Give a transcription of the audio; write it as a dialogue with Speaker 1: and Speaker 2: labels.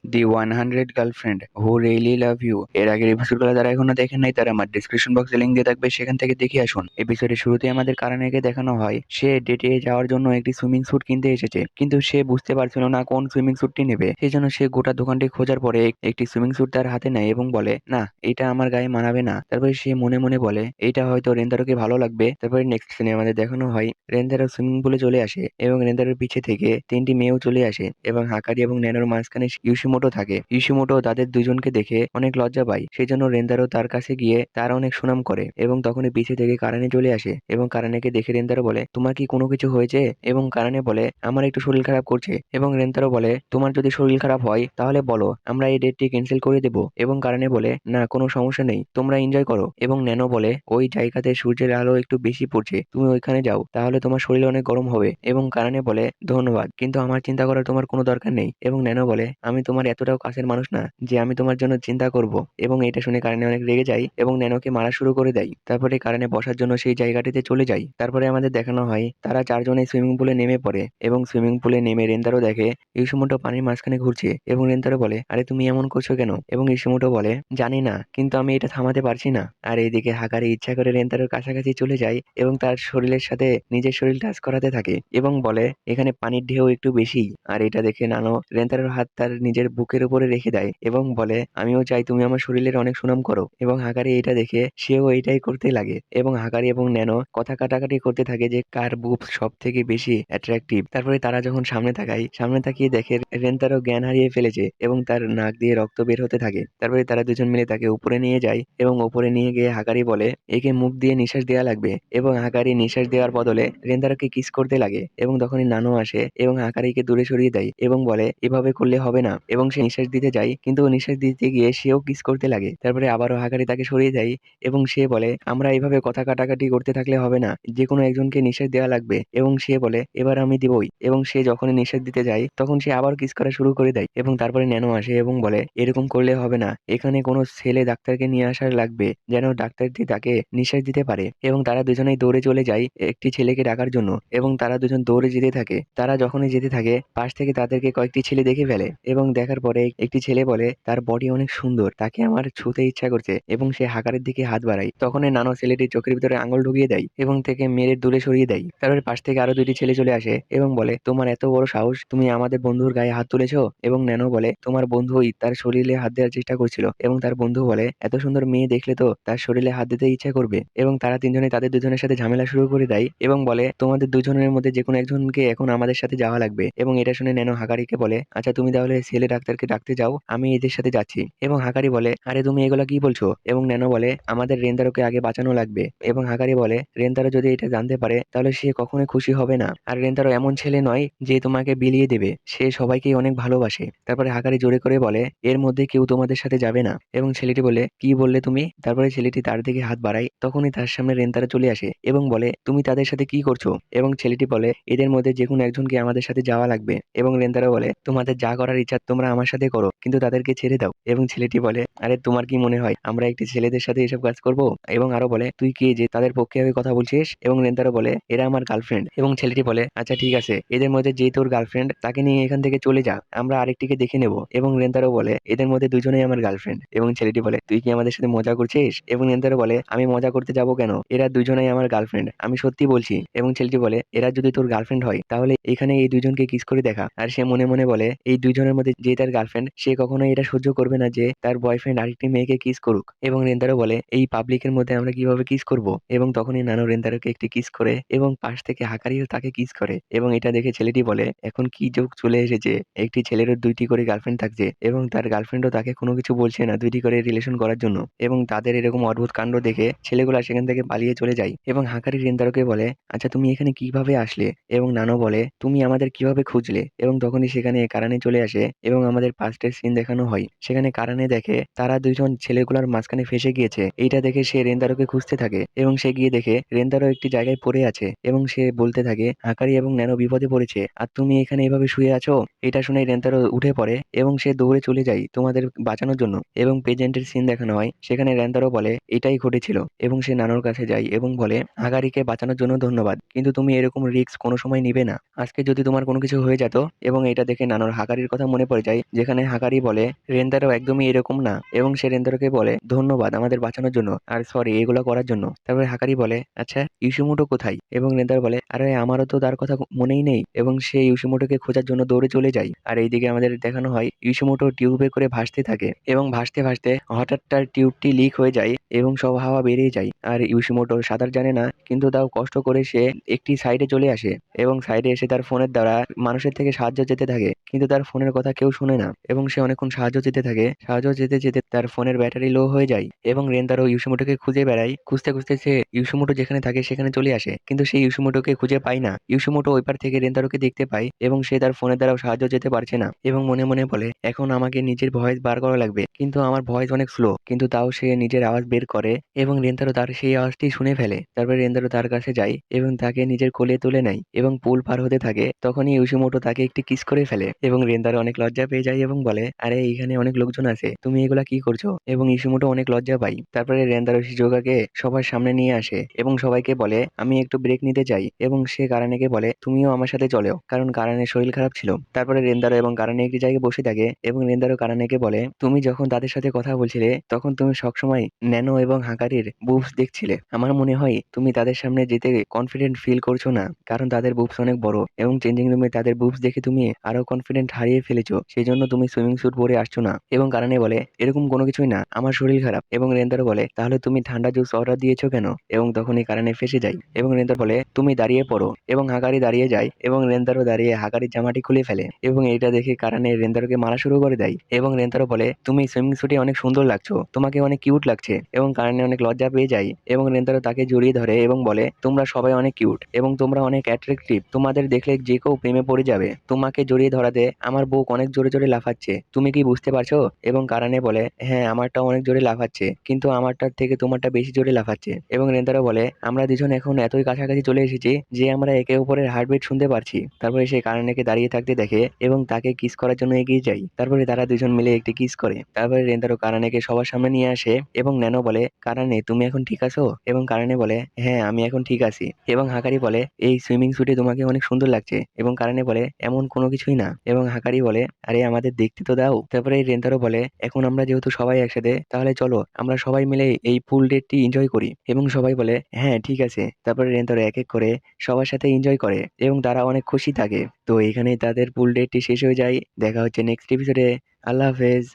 Speaker 1: The 100 girlfriend who really love you এর আগের এপিসোডগুলো যারা এখনো দেখেন নাই তারা আমার ডিসক্রিপশন বক্সে লিংক দিয়ে থাকবে, সেখান থেকে দেখে আসুন। এপিসোডের শুরুতে আমাদের কারণকে দেখানো হয় সে ডেটে যাওয়ার জন্য একটি সুইমিং স্যুট কিনতে এসেছে, কিন্তু সে বুঝতে পারছিল না কোন সুইমিং স্যুটটি নেবে। সেই জন্য সে গোটা দোকানটি খোঁজার পরে একটি সুইমিং স্যুট তার হাতে নেয় এবং বলে, না, এটা আমার গায়ে মানাবে না। তারপরে সে মনে মনে বলে, এটা হয়তো রেন্দারোকে ভালো লাগবে। তারপরে নেক্সট সিনে আমাদের দেখানো হয় রেন্দারো সুইমিং পুলে চলে আসে এবং রেন্দারোর পিছে থেকে তিনটি মেয়েও চলে আসে এবং হাকারি এবং ন্যানোর মাঝখানে ইউশিমোটো থাকে। ইউশিমোটো তাদের দুজনকে দেখে অনেক লজ্জা পায়, সেই জন্য রেন্দারো তার কাছে গিয়ে তার অনেক সুনাম করে এবং তখনই পিছে থেকে কারানে চলে আসে এবং কারানেকে দেখে রেন্দারো বলে, তোমার কি কোনো কিছু হয়েছে? এবং কারানে বলে, আমার একটু শরীর খারাপ করছে। এবং রেন্তারো বলে, তোমার যদি শরীর খারাপ হয় তাহলে বলো, আমরা এই ডেটটি ক্যান্সেল করে দেবো। এবং কারানে বলে, না, কোনো সমস্যা নেই, তোমরা এনজয় করো। এবং ন্যানো বলে, ওই জায়গাতে সূর্যের আলো একটু বেশি পড়ছে, তুমি ওইখানে যাও, তাহলে তোমার শরীর অনেক গরম হবে। এবং কারানে বলে, ধন্যবাদ, কিন্তু আমার চিন্তা করার তোমার কোনো দরকার নেই। এবং ন্যানো বলে, আমি তোমার এতটাও কাছের মানুষ না যে আমি তোমার জন্য চিন্তা করব। এবং এটা শুনে কারানে অনেক রেগে যায় এবং ন্যানোকে মারা শুরু করে দেয়। তারপরে কারানে বসার জন্য সেই জায়গাটিতে চলে যায়। তারপরে আমাদের দেখানো হয় তারা চারজনে সুইমিং পুলে নেমে পড়ে এবং সুইমিং পুলে নেমে রেন্তারো দেখে ইউসুমোটো পানির মাঝখানে ঘুরছে এবং রেন্তারো বলে, আরে তুমি এমন করছো কেন? এবং ইউসুমোটো বলে, জানি না, কিন্তু আমি এটা থামাতে পারছি না। আর এইদিকে হাকারি ইচ্ছা করে রেন্তারোর কাছাকাছি চলে যায় এবং তার শরীরের সাথে নিজের শরীর টাচ করাতে থাকে এবং বলে, এখানে পানির ঢেউ একটু বেশি। আর এটা দেখে নানো রেন্তারোর হাত তার নিজের বুকের উপরে রেখে দেয় এবং বলে, আমিও চাই তুমি আমার শরীরের অনেক সুনাম করো। এবং হাকারি এটা দেখে সেও এইটাই করতে লাগে এবং হাকারি এবং ন্যানো কথা কাটাকাটি করতে থাকে যে কার বুক সব থেকে বেশি অ্যাট্রাকটিভ। তারপরে তারা যখন সামনে তাকিয়ে দেখে রেন্তারো জ্ঞান হারিয়ে ফেলেছে এবং তার নাক দিয়ে রক্ত বের হতে থাকে। তারপরে তারা দুজন মিলে তাকে উপরে নিয়ে যায় এবং উপরে নিয়ে গিয়ে হাকারি বলে, একে মুখ দিয়ে নিঃশ্বাস দেওয়া লাগবে। এবং হাকারি নিঃশ্বাস দেওয়ার বদলে রেন্তারোকে কিস করতে লাগে এবং তখনই নানু আসে এবং হাকারিকে দূরে সরিয়ে দেয় এবং বলে, এভাবে করলে হবে না। এবং সে নিঃশ্বাস দিতে যায়, কিন্তু নিঃশ্বাস দিতে গিয়ে সেও কিস করতে লাগে। তারপরে আবারও হাকারি তাকে সরিয়ে দেয় এবং সে বলে, আমরা এইভাবে কথা কাটাকাটি করতে থাকলে হবে না, যে কোনো একজনকে নিঃশ্বাস দেওয়া লাগবে। এবং সে বলে, এবার আমি দিবই। এবং সে যখনই নিঃশ্বাস দিতে যায় তখন সে আবার কিস করা শুরু করে দেয় এবং তারপরে ন্যানো আসে এবং বলে, এরকম করলে হবে না, এখানে কোনো ছেলে ডাক্তারকে নিয়ে আসার লাগবে যেন ডাক্তারটি তাকে নিঃশ্বাস দিতে পারে। এবং তারা দুজনেই দৌড়ে চলে যায় একটি ছেলেকে ডাকার জন্য এবং তারা দুজন দৌড়ে যেতে থাকে। তারা যখনই যেতে থাকে পাশ থেকে তাদেরকে কয়েকটি ছেলে দেখে ফেলে এবং দেখার পরে একটি ছেলে বলে, তার বডি অনেক সুন্দর, তাকে আমার ছুঁতে ইচ্ছা করছে। এবং সে হাকারের দিকে হাত বাড়ায়, তখনই নানো ছেলেটির চোখের ভিতরে আঙুল ঢুকিয়ে দেয় এবং থেকে মেরে দূরে সরিয়ে দেয়। তারপরে পাশ থেকে আরো দুইটি ছেলে চলে আসে এবং বলে, তোমার এত বড় সাহস, তুমি আমাদের বন্ধুর গায়ে হাত তুলেছো? এবং ন্যানো বলে, তোমার বন্ধুই তার শরীরে হাত দেওয়ার চেষ্টা করছিল। এবং তার বন্ধু বলে, এত সুন্দর মেয়ে দেখলে তো তার শরীরে হাত দিতে ইচ্ছা করবে। এবং তারা তিনজনে তাদের দুজনের সাথে ঝামেলা শুরু করে দেয় এবং বলে, তোমাদের দুজনের মধ্যে যে কোনো একজনকে এখন আমাদের সাথে যাওয়া লাগবে। এবং এটা শুনে ন্যানো হাকারিকে বলে, আচ্ছা তুমি তাহলে ছেলে ডাক্তারকে ডাকতে যাও, আমি এদের সাথে যাচ্ছি। এবং হাকারি বলে, আরে তুমি এগুলা কি বলছো? এবং ন্যানো বলে, আমাদের রেন্দারোকে আগে বাঁচানো লাগবে। এবং হাকারি বলে, রেন্তারো যদি এটা জানতে পারে তাহলে সে কখনোই খুশি হবে না। আর রেন্তারো এমন ছেলে নয় যে তোমাকে বিলিয়ে দেবে, সে সবাইকেই অনেক ভালোবাসে। তারপরে হাকারি জোরে করে বলে, এর মধ্যে কেউ তোমাদের সাথে যাবে না। এবং ছেলেটি বলে, কি বললে তুমি? তারপরে ছেলেটি তার দিকে হাত বাড়ায়, তখনই তার সামনে রেন্তারো চলে আসে এবং বলে, তুমি তাদের সাথে কি করছো? এবং ছেলেটি বলে, এদের মধ্যে যে কোনো একজনকে আমাদের সাথে যাওয়া লাগবে। এবং রেন্তারো বলে, তোমাদের যা করার ইচ্ছা তোমরা আমার সাথে করো, কিন্তু তাদেরকে ছেড়ে দাও। এবং ছেলেটি বলে, আরে তোমার কি মনে হয় আমরা একটি ছেলেদের সাথে এসব কাজ করব? এবং আরো বলে, তুই কে যে তাদের পক্ষে হয়ে কথা বলছিস? এবং রেন্তারো বলে, এরা আমার গার্লফ্রেন্ড। এবং ছেলেটি বলে, আচ্ছা ঠিক আছে, এদের মধ্যে যে তোর গার্লফ্রেন্ড তাকে নিয়ে এখান থেকে চলে যা, আমরা আরেকটিকে দেখে নেব। এবং রেন্তারো বলে, এদের মধ্যে দুজনেই আমার গার্লফ্রেন্ড। এবং ছেলেটি বলে, তুই কি আমাদের সাথে মজা করছিস? এবং রেন্তারো বলে, আমি মজা করতে যাব কেন, এরা দুজনেই আমার গার্লফ্রেন্ড, আমি সত্যি বলছি। এবং ছেলেটি বলে, এরা যদি তোর গার্লফ্রেন্ড হয় তাহলে এখানে এই দুজনকে কিস করে দেখা। আর সে মনে মনে বলে, এই দুজনের মধ্যে যে তার গার্লফ্রেন্ড সে কখনোই এটা সহ্য করবে না যে তার বয়ফ্রেন্ড আরেকটি মেয়েকে কিস করুক। এবং রেন্তারো বলে, এই পাবলিকের মধ্যে আমরা কিভাবে কিস করব? এবং তখনই নানো রেন্তারোকে একটি কিস করে এবং পাশ থেকে হাকারিও তাকে কিস করে। এবং এটা দেখে ছেলেটি বলে, এখন কি যুগ চলে এসেছে, একটি ছেলেরও দুইটি করে গার্লফ্রেন্ড থাকছে এবং তার গার্লফ্রেন্ডও তাকে কোনো কিছু বলছে না দুইটি করে রিলেশন করার জন্য। এবং তাদের এরকম অদ্ভুত কাণ্ড দেখে ছেলেগুলা সেখান থেকে পালিয়ে চলে যায়। এবং হাকারি রেন্তারোকে বলে, আচ্ছা তুমি এখানে কিভাবে আসলে? এবং নানো বলে, তুমি আমাদের কিভাবে খুঁজলে? এবং তখনই সেখানে কারানে চলে আসে এবং আমাদের পাস্টের সিন দেখানো হয়। সেখানে কারানে দেখে তারা দুইজন ছেলেগুলার মাঝখানে ফেসে গিয়েছে। এইটা দেখে সে রেন্তারোকে খুঁজতে থাকে এবং সে গিয়ে দেখে রেন্তারো একটি জায়গায় পড়ে আছে এবং সে বলতে থাকে, হাকারি এবং ন্যানো বিপদে পড়েছে আর তুমি এখানে এভাবে শুয়ে আছো। এটা শুনে রেন্তারো উঠে পড়ে এবং সে দৌড়ে চলে যায় তোমাদের বাঁচানোর জন্য। এবং প্রেজেন্টের সিন দেখানো হয়, সেখানে রেন্তারো বলে, এটাই ঘটেছিল। এবং সে নানোর কাছে যায় এবং বলে, হাকারিকে বাঁচানোর জন্য ধন্যবাদ, কিন্তু তুমি এরকম রিস্ক কোনো সময় নিবে না। আজকে যদি তোমার কোনো কিছু হয়ে যেত। এবং এটা দেখে নানোর হাকারির কথা মনে পড়ে যায় যায় যেখানে হাকারি বলে রেন্দারো একদমই এরকম না, এবং সে রেন্দারোকে বলে ধন্যবাদ আমাদের বাঁচানোর জন্য, আর সরি এগুলো করার জন্য। তারপরে হাকারি বলে আচ্ছা ইউশিমোটো কোথায়, এবং রেন্দারো বলে আরে আমারও তো তার কথা মনেই নেই, এবং সে ইউশিমোটোকে খোঁজার জন্য দৌড়ে চলে যায়। আর এইদিকে আমাদের দেখানো হয় ইউশিমোটো টিউবে করে ভাসতে থাকে, এবং ভাসতে ভাসতে হঠাৎ তার টিউবটি লিক হয়ে যায় এবং সব হাওয়া বেরিয়ে যায়। আর ইউশিমোটো সাঁতার জানে না, কিন্তু তাও কষ্ট করে সে একটি সাইডে চলে আসে, এবং সাইডে এসে তার ফোনের দ্বারা মানুষের থেকে সাহায্য যেতে থাকে, কিন্তু তার ফোনের কথা কেউ শুনে না, এবং সে অনেকক্ষণ সাহায্য যেতে থাকে। সাহায্য যেতে যেতে তার ফোনের ব্যাটারি লো হয়ে যায়, এবং রেন্দারো ইউশিমোটোকে খুঁজে বেড়ায়। খুঁজতে খুঁজতে সে ইউশিমোটো যেখানে থাকে সেখানে চলে আসে, কিন্তু সেই ইউশিমোটোকে খুঁজে পায় না। ইউশিমোটো ওই পার থেকে রেন্দারোকে দেখতে পায়, এবং সে তার ফোনের দ্বারাও সাহায্য যেতে পারছে না, এবং মনে মনে বলে এখন আমাকে নিজের ভয়েস বার করা লাগবে, কিন্তু আমার ভয়েস অনেক স্লো। কিন্তু তাও সে নিজের আওয়াজ বের করে, এবং রেন্দারো তার সেই আওয়াজটি শুনে ফেলে। তারপরে রেন্দারো তার কাছে যায় এবং তাকে নিজের কোলে তুলে নেয়, এবং পুল পার হতে থাকে। তখনই ইউশিমোটো তাকে একটি কিস করে ফেলে, এবং রেন্দারো অনেক লজ্জা পেয়ে যায় এবং বলে আরে এখানে অনেক লোকজন আছে, তুমি এগুলা কি করছো, এবং ইউশিমোটো অনেক লজ্জা পায়। তারপরে রেন্দারো শিজুকাকে সবার সামনে নিয়ে আসে এবং সবাইকে বলে আমি একটু ব্রেক নিতে চাই, এবং সে কারানেকে বলে তুমিও আমার সাথে চলো, কারণ কারানের শরীর খারাপ ছিল। তারপরে রেন্দারো এবং কারানে একটি জায়গায় বসে থাকে, এবং রেন্দারো কারানেকে বলে তুমি যখন তাদের সাথে কথা বলছিলে তখন তুমি সবসময় ন্যানো এবং হাকারির বুবস দেখছিলে। আমার মনে হয় তুমি তাদের সামনে যেতে কনফিডেন্ট ফিল করছো না, কারণ তাদের বুবস অনেক বড়, এবং চেঞ্জিং রুমে তাদের বুবস দেখে তুমি আরো কনফিডেন্ট হারিয়ে ফেলেছো, সেই জন্য তুমি সুইমিং স্যুট পরে আসছো না। এবং কারণে বলে এরকম কোনো কিছুই না, আমার শরীর খারাপ। এবং রেন্দারো বলে তাহলে তুমি ঠান্ডা জুস অর্ডার দিয়েছো কেন, এবং তখনই কারণে ফেসে যায়, এবং রেন্দারো বলে তুমি দাঁড়িয়ে পড়ো, এবং হাকারি দাঁড়িয়ে যায়, এবং রেন্দারো দাঁড়িয়ে হাকারির জামাটি খুলে ফেলে, এবং এটা দেখে কারণে রেন্দারোকে মারা শুরু করে দেয়। এবং রেন্দারো বলে তুমি সুইমিং স্যুটে অনেক সুন্দর লাগছো, তোমাকে অনেক কিউট লাগছে, এবং কারণে অনেক লজ্জা পেয়ে যায়। এবং রেন্দারো তাকে জড়িয়ে ধরে এবং বলে তোমরা সবাই অনেক কিউট এবং তোমরা অনেক অ্যাট্রাকটিভ, তোমাদের দেখলে যে কেউ প্রেমে পড়ে যাবে। তোমাকে জড়িয়ে ধরাতে আমার বুক অনেক জোরে জোরে লাফাচ্ছে, তুমি কি বুঝতে পারছো? এবং কারণে বলে হ্যাঁ আমারটা অনেক জোরে লাফাচ্ছে, কিন্তু আমারটার থেকে তোমারটা বেশি জোরে লাফাচ্ছে। এবং রেন্দারো বলে আমরা দুজন এখন এতই কাছাকাছি চলে এসেছি যে আমরা একে অপরের হার্টবিট শুনতে পারছি। তারপরে সে কারণেকে দাঁড়িয়ে থাকতে দেখে এবং তাকে কিস করার জন্য এগিয়ে যায়। তারপরে তারা দুজন মিলে একটি কিস করে। তারপরে রেন্দারো কারানেকে সবার সামনে নিয়ে আসে, এবং ন্যানো বলে কারানে তুমি এখন ঠিক আছো? এবং কারানে বলে হ্যাঁ আমি এখন ঠিক আছি। এবং হাকারি বলে এই সুইমিং স্যুটে তোমাকে অনেক সুন্দর লাগছে, এবং কারানে বলে এমন কোনো কিছুই না। এবং হাকারি বলে আরে আমাদের দেখতে তো দাও। তারপরে রেন্দারো বলে এখন আমরা যেহেতু সবাই একসাথে, তাহলে চলো আমরা সবাই মিলে এই পুল ডেটটি এনজয় করি। এবং সবাই বলে হ্যাঁ ঠিক আছে। তারপরে রেন্দারো এক এক করে সবার সাথে এনজয় করে, এবং তারা অনেক খুশি থাকে। তো এখানেই তাদের পুল ডেটটি শেষ হয়ে যায়। দেখা হচ্ছে নেক্সট এপিসোডে। আল্লাহ হাফেজ।